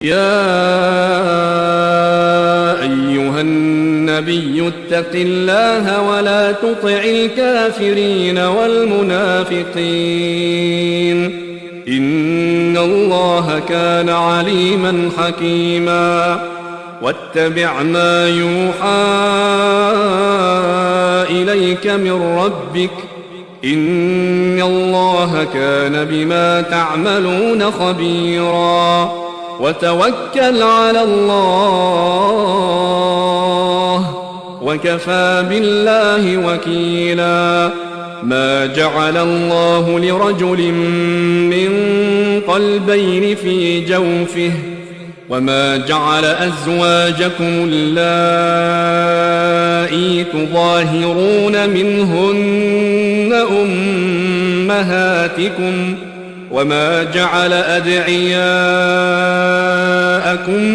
يا أيها النبي اتق الله ولا تطع الكافرين والمنافقين إن الله كان عليما حكيما واتبع ما يوحى إليك من ربك إن الله كان بما تعملون خبيرا وتوكل على الله وكفى بالله وكيلا ما جعل الله لرجل من قلبين في جوفه وما جعل أزواجكم اللائي تظاهرون منهن أمهاتكم وما جعل أدعياءكم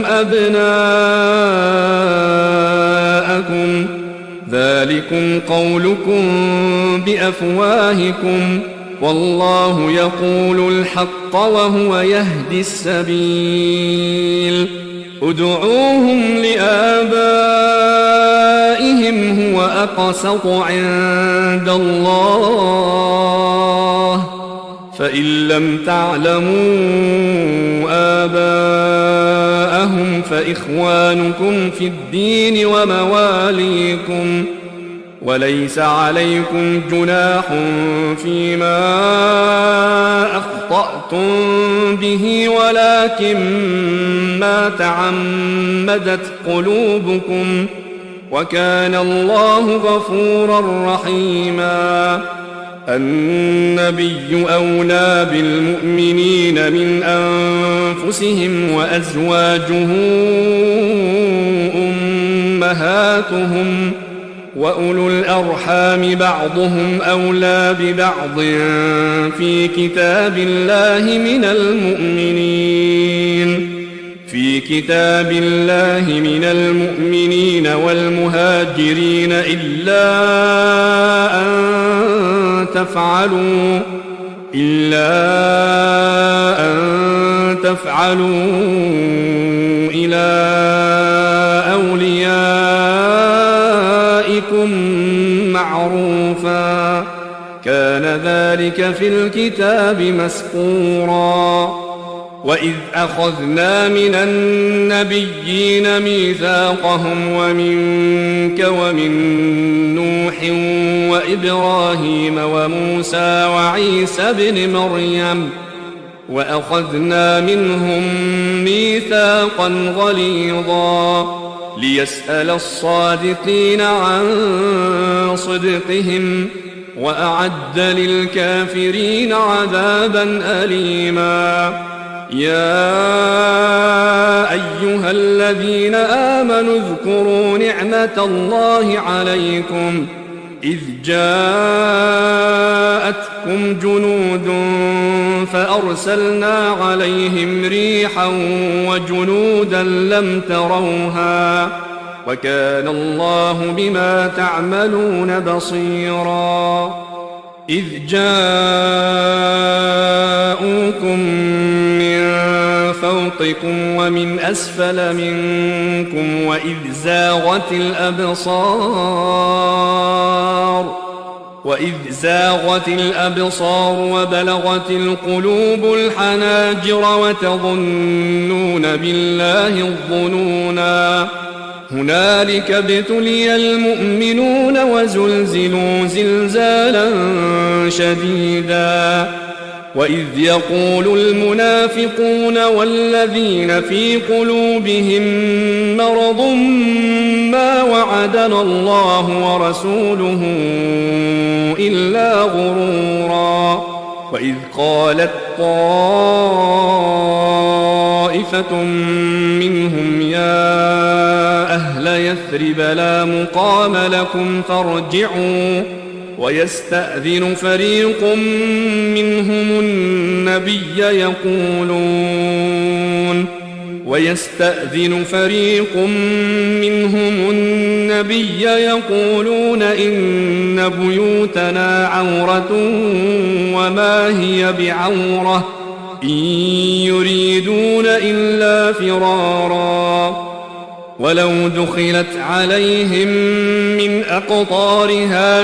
أبناءكم ذلكم قولكم بأفواهكم والله يقول الحق وهو يهدي السبيل ادعوهم لآبائهم هو أقسط عند الله فإن لم تعلموا آباءهم فإخوانكم في الدين ومواليكم وليس عليكم جناح فيما أخطأتم به ولكن ما تعمدت قلوبكم وكان الله غفورا رحيما النبي أولى بالمؤمنين من أنفسهم وأزواجه أمهاتهم وأولو الأرحام بعضهم أولى ببعض في كتاب الله من المؤمنين والمهاجرين إلا أن تفعلوا إلى أوليائكم معروفا كان ذلك في الكتاب مسطورا وإذ أخذنا من النبيين ميثاقهم ومنك ومن نوح وإبراهيم وموسى وعيسى بن مريم وأخذنا منهم ميثاقا غليظا ليسأل الصادقين عن صدقهم وأعد للكافرين عذابا أليما يا أيها الذين آمنوا اذكروا نعمة الله عليكم إذ جاءتكم جنود فأرسلنا عليهم ريحا وجنودا لم تروها وكان الله بما تعملون بصيرا إذ جاءوكم من فوقكم ومن أسفل منكم وإذ زاغت الأبصار وبلغت القلوب الحناجر وتظنون بالله الظنونا هنالك ابتلي المؤمنون وزلزلوا زلزالا شديدا وإذ يقول المنافقون والذين في قلوبهم مرض ما وعدنا الله ورسوله إلا غرورا وإذ قالت طائفة منهم يا أهل يثرب لا مقام لكم فارجعوا ويستأذن فريق منهم النبي يقولون إن بيوتنا عورة وما هي بعورة إن يريدون إلا فرارا ولو دخلت عليهم من أقطارها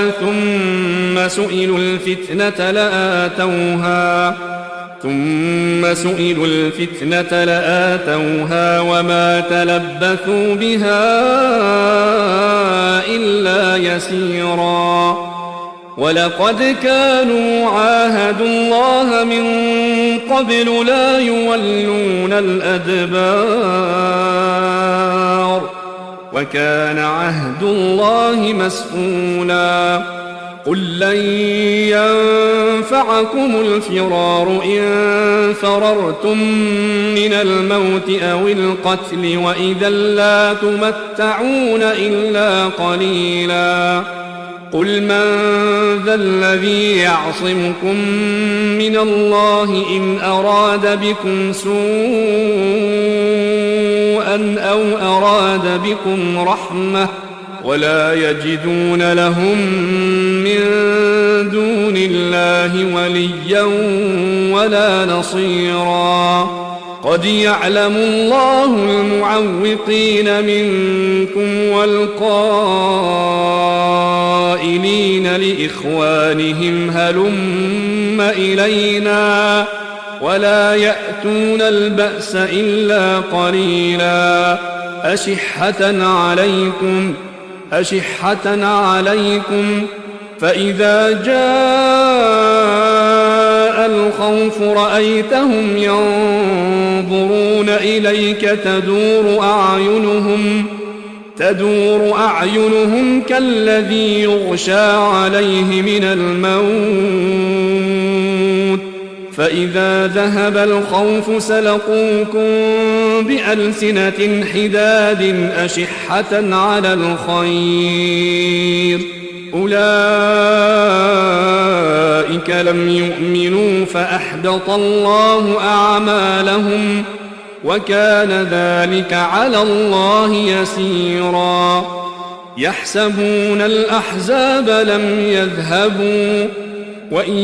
ثم سئلوا الفتنة لآتوها وما تلبثوا بها إلا يسيرا ولقد كانوا عاهدوا الله من قبل لا يولون الأدبار وكان عهد الله مسؤولا قل لن ينفعكم الفرار إن فررتم من الموت أو القتل وإذا لا تمتعون إلا قليلا قل من ذا الذي يعصمكم من الله إن أراد بكم سوءا أو أراد بكم رحمة ولا يجدون لهم من دون الله وليا ولا نصيرا قد يعلم الله المعوقين منكم والقائلين لإخوانهم هلم إلينا ولا يأتون البأس إلا قليلا أشحة عليكم فإذا جاء الخوف رأيتهم ينظرون إليك تدور أعينهم كالذي يغشى عليه من الموت فإذا ذهب الخوف سلقوكم بألسنة حداد أشحة على الخير أولئك لم يؤمنوا فأحبط الله أعمالهم وكان ذلك على الله يسيرا يحسبون الأحزاب لم يذهبوا وإن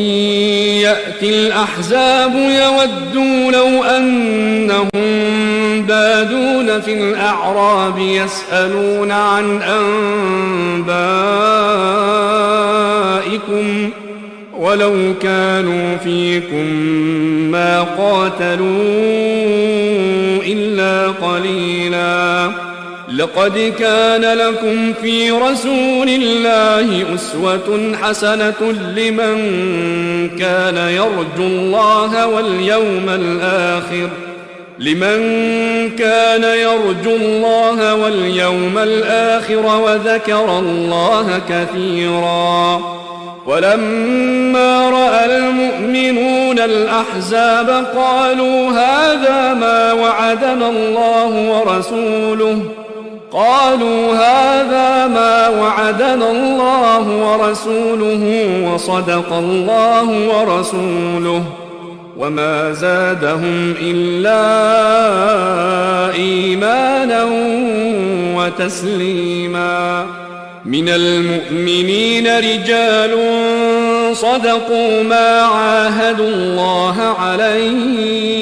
يأتي الأحزاب يودوا لو أنهم بادون في الأعراب يسألون عن أنبائكم ولو كانوا فيكم ما قاتلوا إلا قليلا لقد كان لكم في رسول الله أسوة حسنة لمن كان يرجو الله واليوم الآخر وذكر الله كثيرا ولما رأى المؤمنون الأحزاب قالوا هذا ما وعدنا الله ورسوله وصدق الله ورسوله وما زادهم إلا إيمانا وتسليما من المؤمنين رجال صدقوا ما عاهدوا الله عليه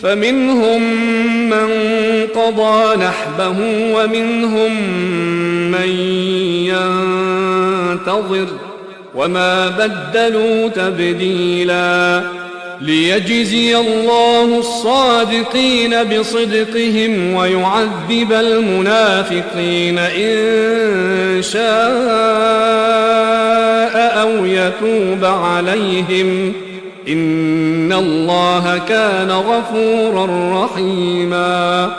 فمنهم من قضى نحبه ومنهم من ينتظر وما بدلوا تبديلا ليجزي الله الصادقين بصدقهم ويعذب المنافقين إن شاء أو يتوب عليهم إن الله كان غفورا رحيما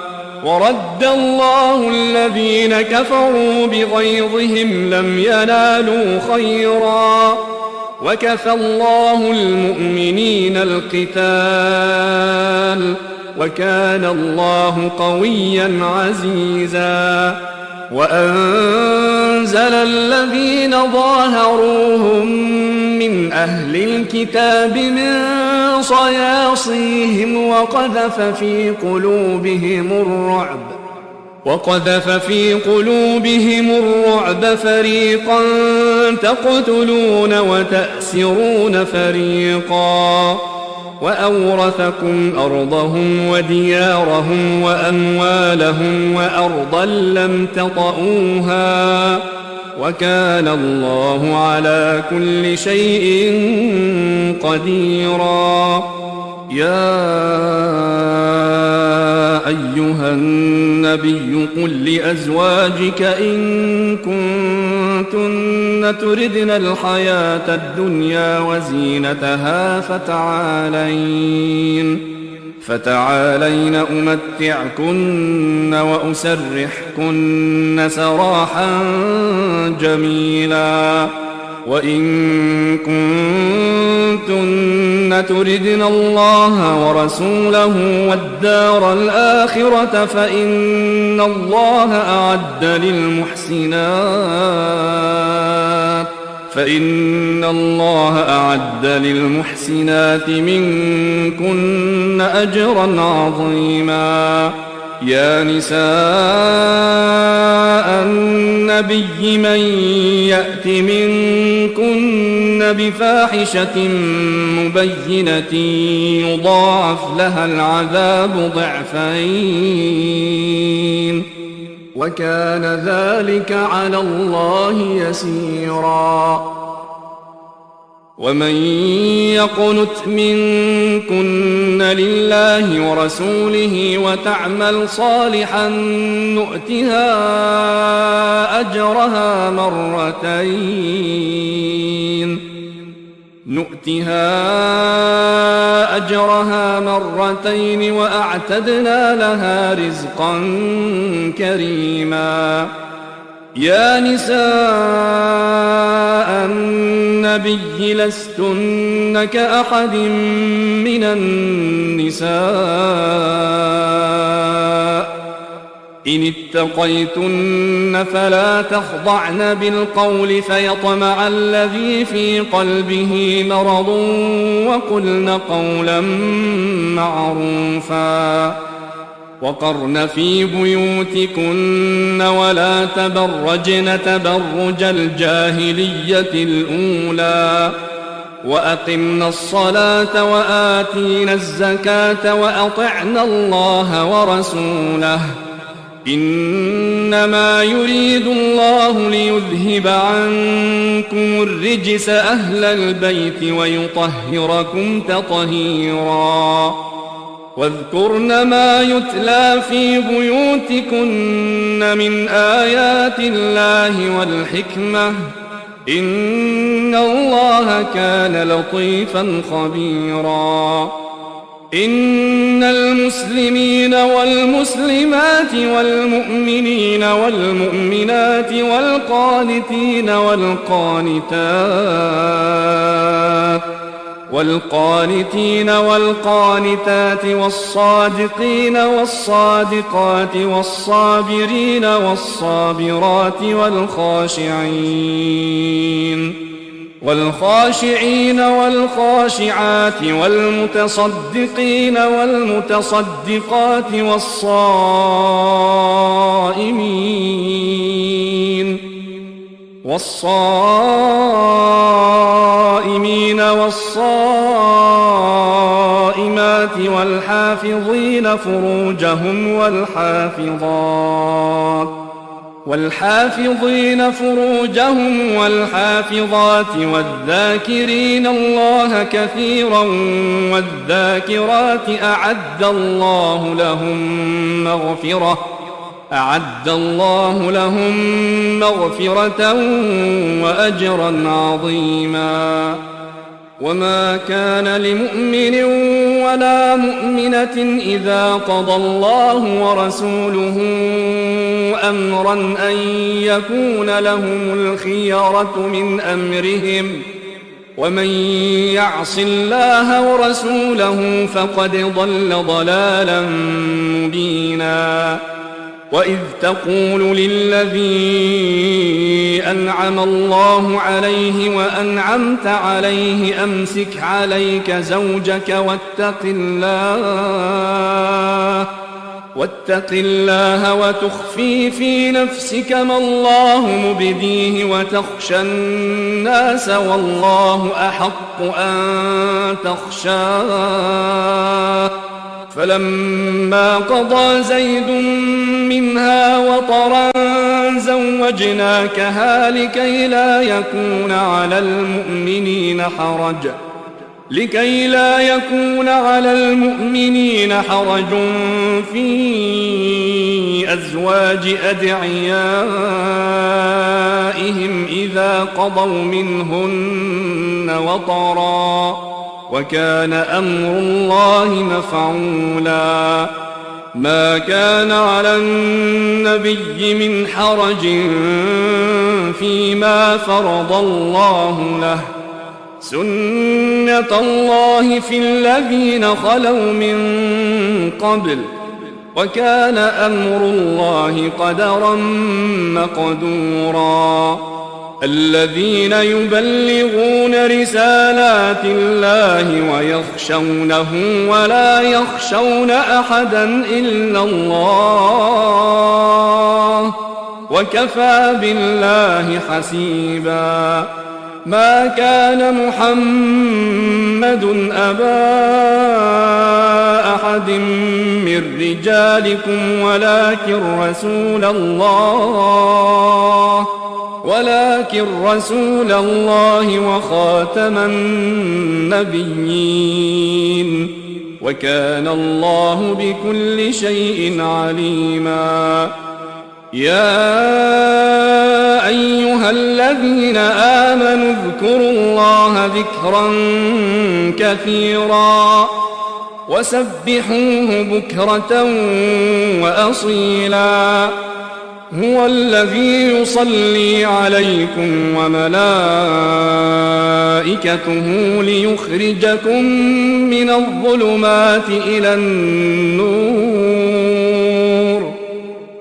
ورد الله الذين كفروا بغيظهم لم ينالوا خيرا وكفى الله المؤمنين القتال وكان الله قويا عزيزا وأنزل الذين ظاهروهم من أهل الكتاب من صياصيهم وقذف في قلوبهم الرعب فريقا تقتلون وتأسرون فريقا وأورثكم أرضهم وديارهم وأموالهم وأرضا لم تطئوها وكان الله على كل شيء قديرا. يا أيها النبي قل لأزواجك إن كنتن تردن الحياة الدنيا وزينتها فتعالين أمتعكن وأسرحكن سراحا جميلا. وإن كنتن تردن الله ورسوله والدار الآخرة فإن الله أعد للمحسنات منكن أجرا عظيما. يا نساء النبي من يأت منكن بفاحشة مبينة يضاعف لها العذاب ضعفين وكان ذلك على الله يسيرا. ومن يقنت منكن لله ورسوله وتعمل صالحا نؤتها أجرها مرتين وأعتدنا لها رزقا كريما. يا نساء النبي لستن كأحد من النساء إن اتقيتن فلا تخضعن بالقول فيطمع الذي في قلبه مرض وقلن قولا معروفا. وقرن في بيوتكن ولا تبرجن تبرج الجاهلية الأولى وأقمنا الصلاة وآتينا الزكاة وأطعنا الله ورسوله إنما يريد الله ليذهب عنكم الرجس أهل البيت ويطهركم تطهيرا. واذكرن ما يتلى في بيوتكن من آيات الله والحكمة إن الله كان لطيفا خبيرا. إن المسلمين والمسلمات والمؤمنين والمؤمنات والقانتين والقانتات والصادقين والصادقات والصابرين والصابرات والخاشعين والخاشعات والمتصدقين والمتصدقات والصائمين والصائمات والحافظين فروجهم والحافظات والذاكرين الله كثيرا والذاكرات أعد الله لهم مغفرة وأجرا عظيما. وما كان لمؤمن ولا مؤمنة إذا قضى الله ورسوله أمرا أن يكون لهم الخيرة من أمرهم ومن يعص الله ورسوله فقد ضل ضلالا مبينا. وإذ تقول للذي أنعم الله عليه وأنعمت عليه أمسك واتق الله وتخفي في نفسك ما الله مبديه وتخشى الناس والله أحق أن تخشاه. فلما قضى زيد منها وطرا زوجناكها لكي لا يكون على المؤمنين حرج في أزواج أدعيائهم إذا قضوا منهن وطرا، وكان أمر الله مفعولا. ما كان على النبي من حرج فيما فرض الله له، سنة الله في الذين خلوا من قبل، وكان أمر الله قدرا مقدورا. الذين يبلغون رسالات الله ويخشونه ولا يخشون أحدا إلا الله، وكفى بالله حسيبا. ما كان محمد أبا أحد من رجالكم ولكن رسول الله وخاتم النبيين، وكان الله بكل شيء عليما. يا أيها الذين آمنوا اذكروا الله ذكرا كثيرا وسبحوه بكرة وأصيلا. هو الذي يصلي عليكم وملائكته ليخرجكم من الظلمات إلى النور،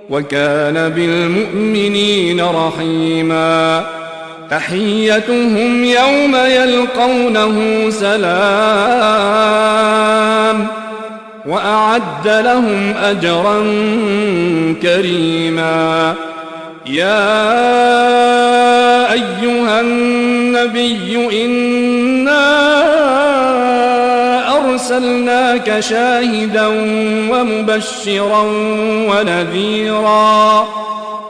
وكان بالمؤمنين رحيما. تحيتهم يوم يلقونه سلام، وأعد لهم أجرا كريما. يا أيها النبي إنا أرسلناك شاهدا ومبشرا ونذيرا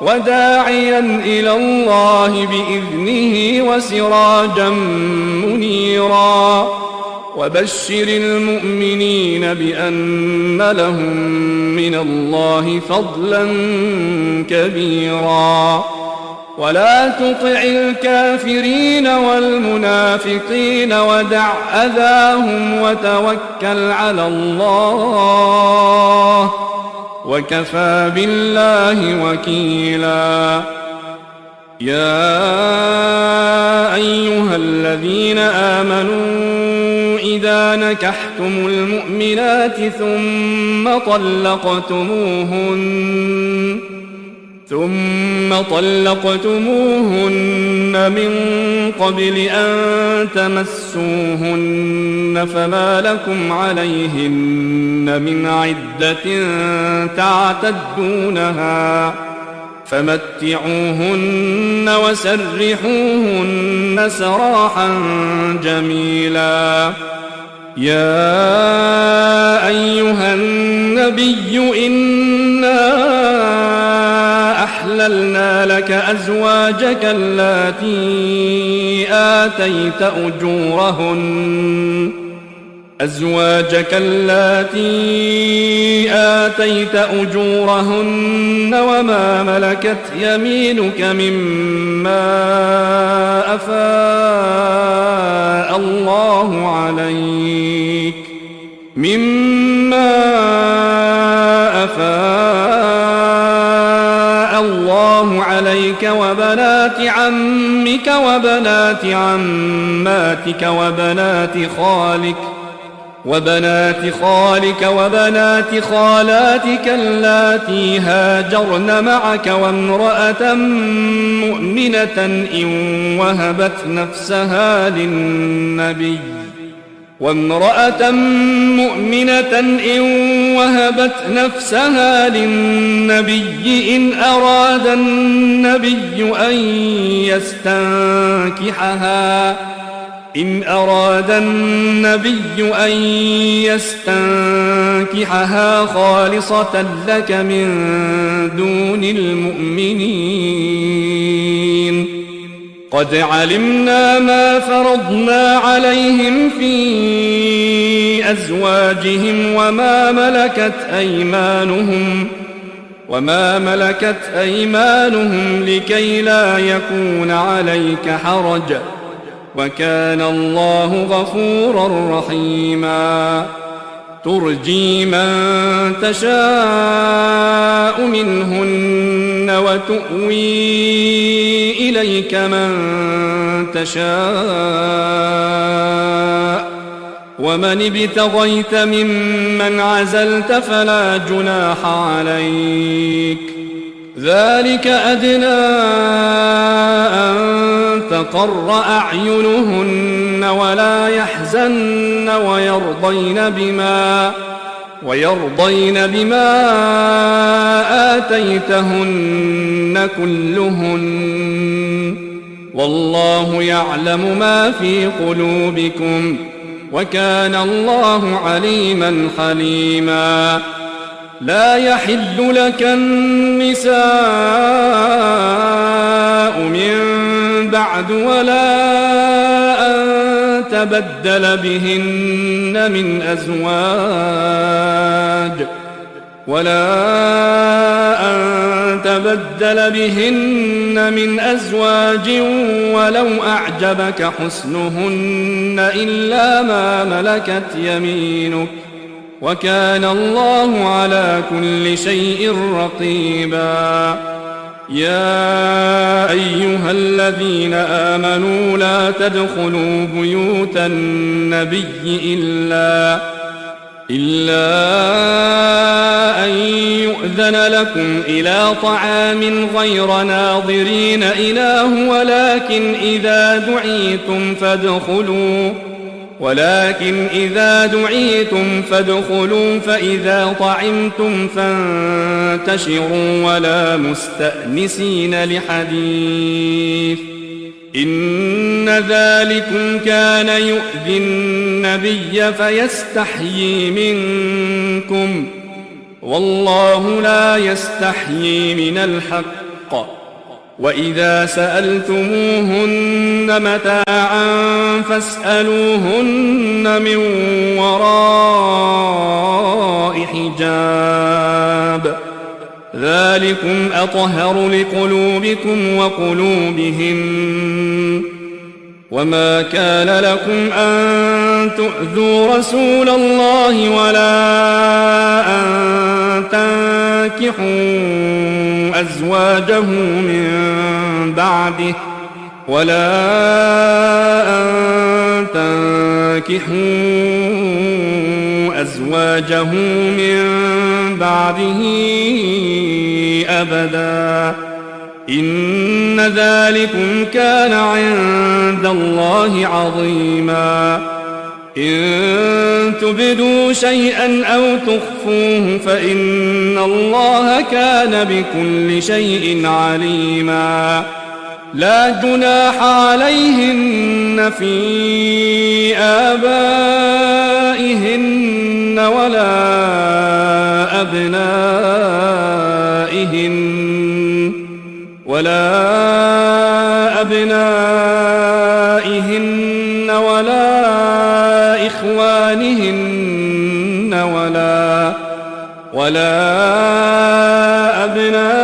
وداعيا إلى الله بإذنه وسراجا منيرا. وبشر المؤمنين بأن لهم من الله فضلا كبيرا. ولا تطع الكافرين والمنافقين ودع أذاهم وتوكل على الله، وكفى بالله وكيلا. يا أيها الذين آمنوا إذا نكحتم المؤمنات ثم طلقتموهن من قبل أن تمسوهن فما لكم عليهن من عدة تعتدونها، فمتعوهن وسرحوهن سراحا جميلا. يا أيها النبي إنا أحللنا لك أزواجك اللاتي آتيت أجورهن وما ملكت يمينك مما أفاء الله عليك وبنات عمك وبنات عماتك وبنات خالك وبنات خالاتك اللاتي هاجرن معك وامرأة مؤمنة إن وهبت نفسها للنبي وامرأة مؤمنة إن وهبت نفسها للنبي إن أراد النبي أن يستنكحها خالصة لك من دون المؤمنين. قد علمنا ما فرضنا عليهم في أزواجهم وما ملكت أيمانهم لكي لا يكون عليك حرج، وكان الله غفورا رحيما. ترجي من تشاء منهن وتؤوي إليك من تشاء، ومن ابتغيت ممن عزلت فلا جناح عليك. ذلك أدنى أن تقر أعينهن ولا يحزن ويرضين بما آتيتهن كلهن، والله يعلم ما في قلوبكم، وكان الله عليما حليما. لا يحل لك النساء من بعد ولا أن تبدل بهن من أزواج ولو أعجبك حسنهن إلا ما ملكت يمينك، وكان الله على كل شيء رقيبا. يا أيها الذين آمنوا لا تدخلوا بيوت النبي إلا أن يؤذن لكم إلى طعام غير ناظرين إناه، ولكن إذا دعيتم فادخلوا، فإذا طعمتم فانتشروا ولا مستأنسين لحديث، إن ذلكم كان يؤذي النبي فيستحيي منكم، والله لا يستحيي من الحق. وإذا سألتموهن متاعا فاسألوهن من وراء حجاب، ذلكم أطهر لقلوبكم وقلوبهن. وما كان لكم أن تؤذوا رسول الله ولا أن تنكحوا أزواجه من بعده أبدا، إن ذلكم كان عند الله عظيما. إن تبدوا شيئا أو تخفوه فإن الله كان بكل شيء عليما. لا جناح عليهن في آبائهن ولا أبنائهن ولا إخوانهن ولا أبناء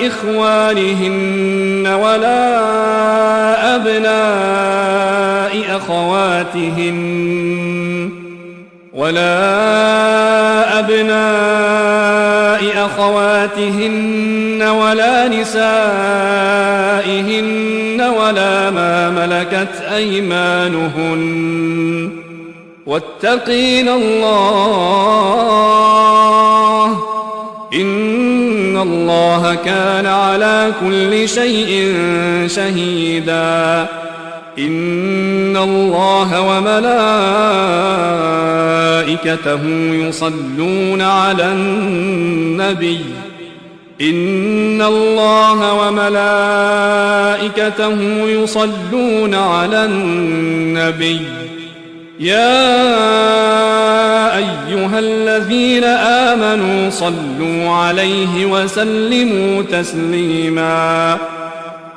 إخوانهن ولا أبناء أخواتهن ولا نسائهن ولا ما ملكت أيمانهن، واتقين الله، إن الله كان على كل شيء شهيدا. إن الله وملائكته يصلون على النبي إن الله وملائكته يصلون على النبي يا أيها الذين آمنوا صلوا عليه وسلموا تسليما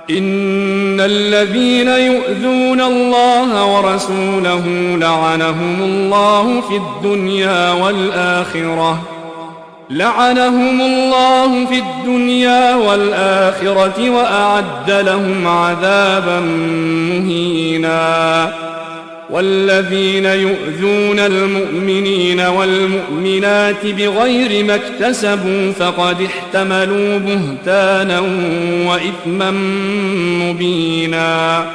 إن الذين يؤذون الله ورسوله لعنهم الله في الدنيا والآخرة وأعد لهم عذابا مهينا والذين يؤذون المؤمنين والمؤمنات بغير ما اكتسبوا فقد احتملوا بهتانا وإثما مبينا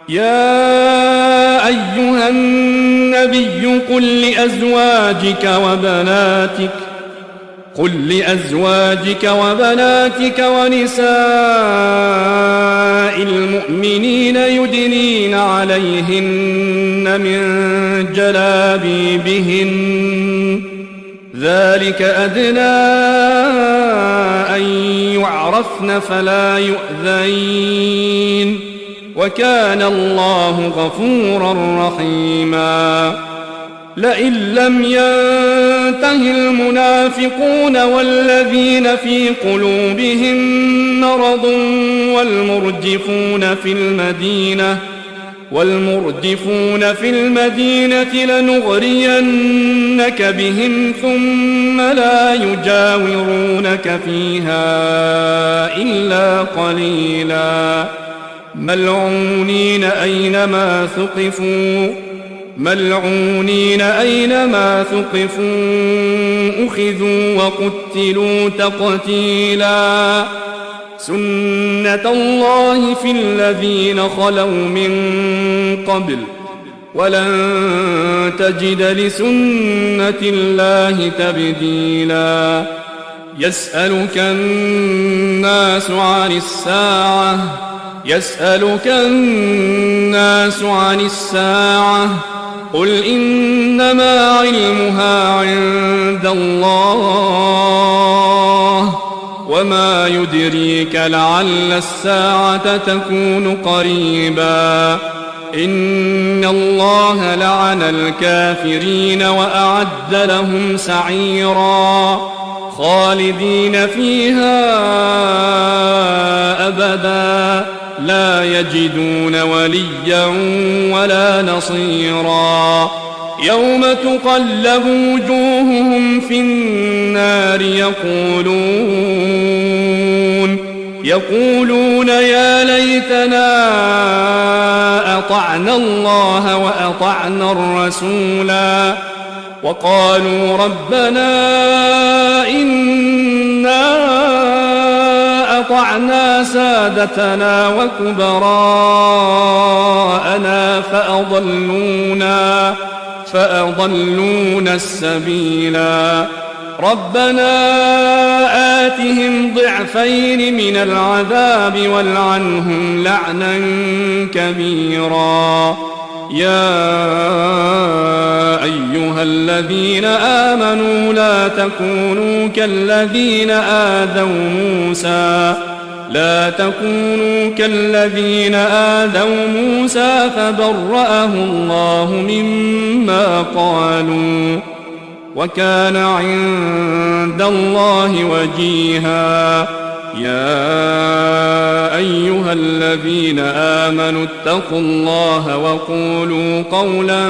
يا أيها النبي قل لأزواجك وبناتك ونساء المؤمنين يدنين عليهن من جلابيبهن ذلك أدنى أن يعرفن فلا يؤذين وكان الله غفورا رحيما لئن لم ينته المنافقون والذين في قلوبهم مرض والمرجفون في المدينة لنغرينك بهم ثم لا يجاورونك فيها إلا قليلا ملعونين أينما ثقفوا أخذوا وقتلوا تقتيلا سنة الله في الذين خلوا من قبل ولن تجد لسنة الله تبديلا يسألك الناس عن الساعة قل إنما علمها عند الله وما يدريك لعل الساعة تكون قريبا إن الله لعن الكافرين وأعد لهم سعيرا خالدين فيها أبدا لا يجدون وليا ولا نصيرا يوم تقلب وجوههم في النار يقولون يا ليتنا أطعنا الله وأطعنا الرسولا وقالوا ربنا إنا أطعنا سادتنا وكبراءنا فأضلونا السبيلا ربنا آتهم ضعفين من العذاب والعنهم لعنا كبيرا يا أيها الذين آمنوا لا تكونوا كالذين آذوا موسى فبرأه الله مما قالوا وكان عند الله وجيها يا أيها الذين آمنوا اتقوا الله وقولوا قولا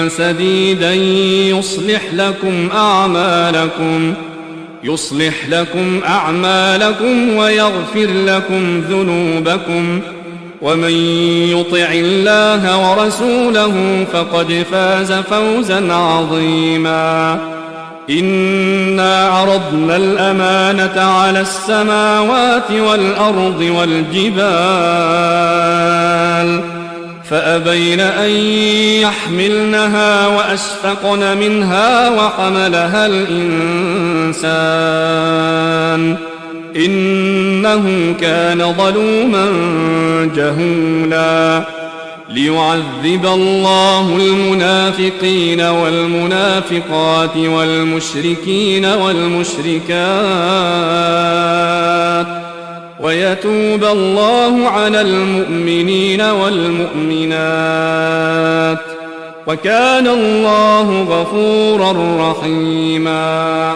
سديدا يصلح لكم أعمالكم ويغفر لكم ذنوبكم ومن يطع الله ورسوله فقد فاز فوزا عظيما إنا عرضنا الأمانة على السماوات والأرض والجبال فأبين أن يحملنها وأشفقن منها وحملها الإنسان إنه كان ظلوما جهولا ليعذب الله المنافقين والمنافقات والمشركين والمشركات ويتوب الله على المؤمنين والمؤمنات وكان الله غفورا رحيما